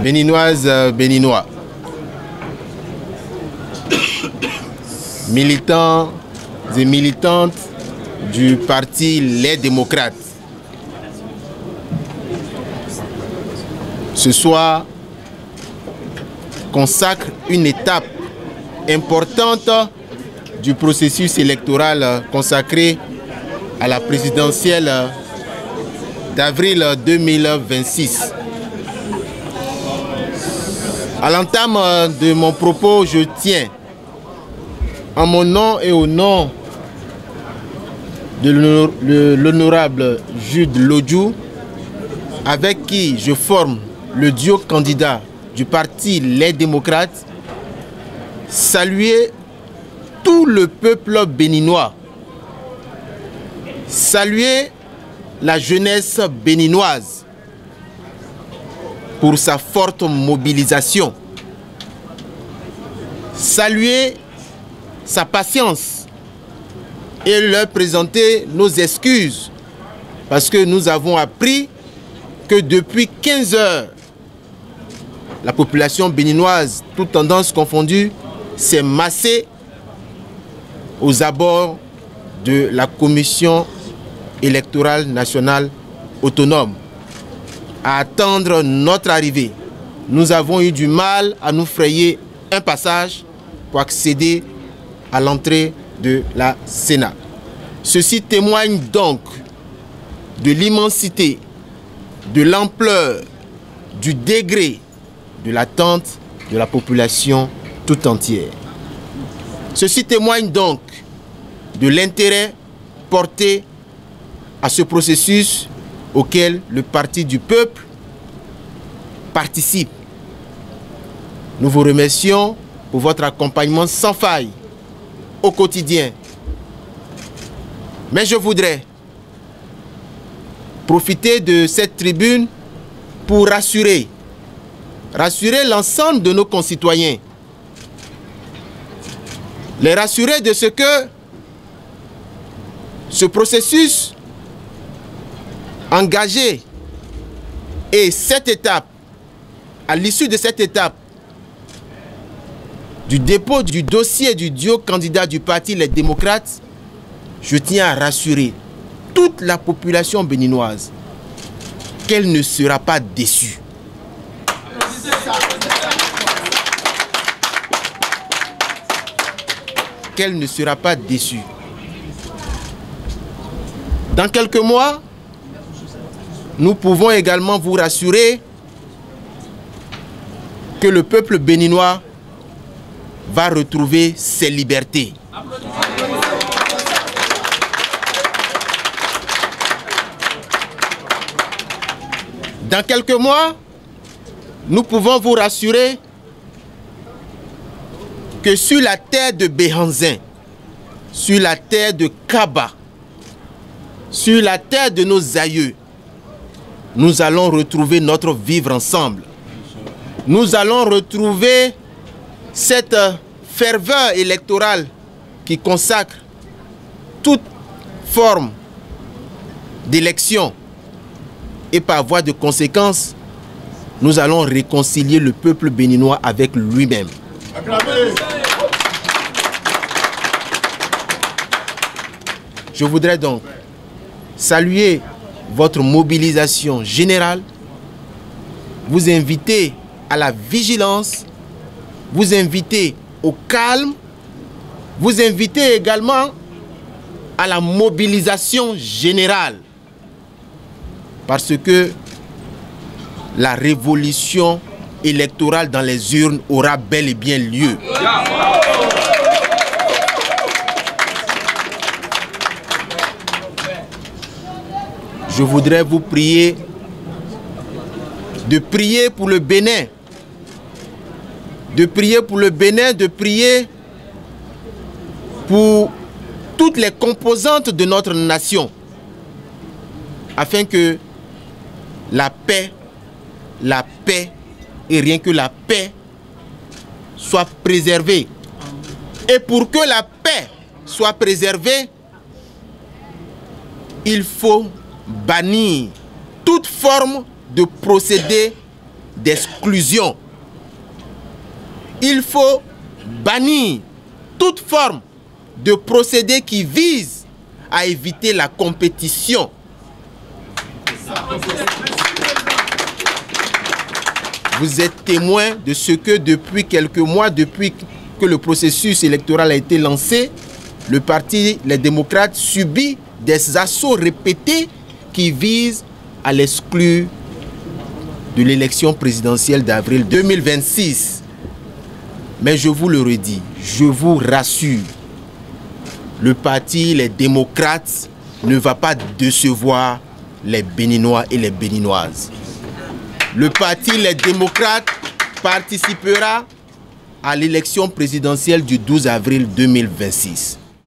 Béninoises, Béninois, militants et militantes du parti Les Démocrates, ce soir consacre une étape importante du processus électoral consacré à la présidentielle d'avril 2026. À l'entame de mon propos, je tiens, en mon nom et au nom de l'honorable Jude Lodjou, avec qui je forme le duo candidat du parti Les Démocrates, saluer tout le peuple béninois, saluer la jeunesse béninoise pour sa forte mobilisation, saluer sa patience et leur présenter nos excuses parce que nous avons appris que depuis 15 heures, la population béninoise, toutes tendances confondues, s'est massée aux abords de la Commission électorale nationale autonome à attendre notre arrivée. Nous avons eu du mal à nous frayer un passage pour accéder à l'entrée de la Sénat. Ceci témoigne donc de l'immensité, de l'ampleur, du degré de l'attente de la population tout entière. Ceci témoigne donc de l'intérêt porté à ce processus auquel le Parti du peuple participe. Nous vous remercions pour votre accompagnement sans faille au quotidien. Mais je voudrais profiter de cette tribune pour rassurer l'ensemble de nos concitoyens. Les rassurer de ce que ce processus engagé et cette étape, à l'issue de cette étape, du dépôt du dossier du duo candidat du parti Les Démocrates, je tiens à rassurer toute la population béninoise qu'elle ne sera pas déçue. Qu'elle ne sera pas déçue. Dans quelques mois, nous pouvons également vous rassurer que le peuple béninois va retrouver ses libertés. Dans quelques mois, nous pouvons vous rassurer que sur la terre de Béhanzin, sur la terre de Kaba, sur la terre de nos aïeux, nous allons retrouver notre vivre ensemble. Nous allons retrouver cette ferveur électorale qui consacre toute forme d'élection. Et par voie de conséquence, nous allons réconcilier le peuple béninois avec lui-même. Je voudrais donc saluer votre mobilisation générale, vous inviter à la vigilance, vous inviter au calme, vous inviter également à la mobilisation générale. Parce que la révolution électorale dans les urnes aura bel et bien lieu. Je voudrais vous prier de prier pour le Bénin, de prier pour le Bénin, de prier pour toutes les composantes de notre nation, afin que la paix et rien que la paix soit préservée. Et pour que la paix soit préservée, il faut bannir toute forme de procédé d'exclusion. Il faut bannir toute forme de procédé qui vise à éviter la compétition. Vous êtes témoin de ce que depuis quelques mois, depuis que le processus électoral a été lancé, le parti Les Démocrates subit des assauts répétés qui visent à l'exclure de l'élection présidentielle d'avril 2026. Mais je vous le redis, je vous rassure, le parti Les Démocrates ne va pas décevoir les Béninois et les Béninoises. Le parti Les Démocrates participera à l'élection présidentielle du 12 avril 2026.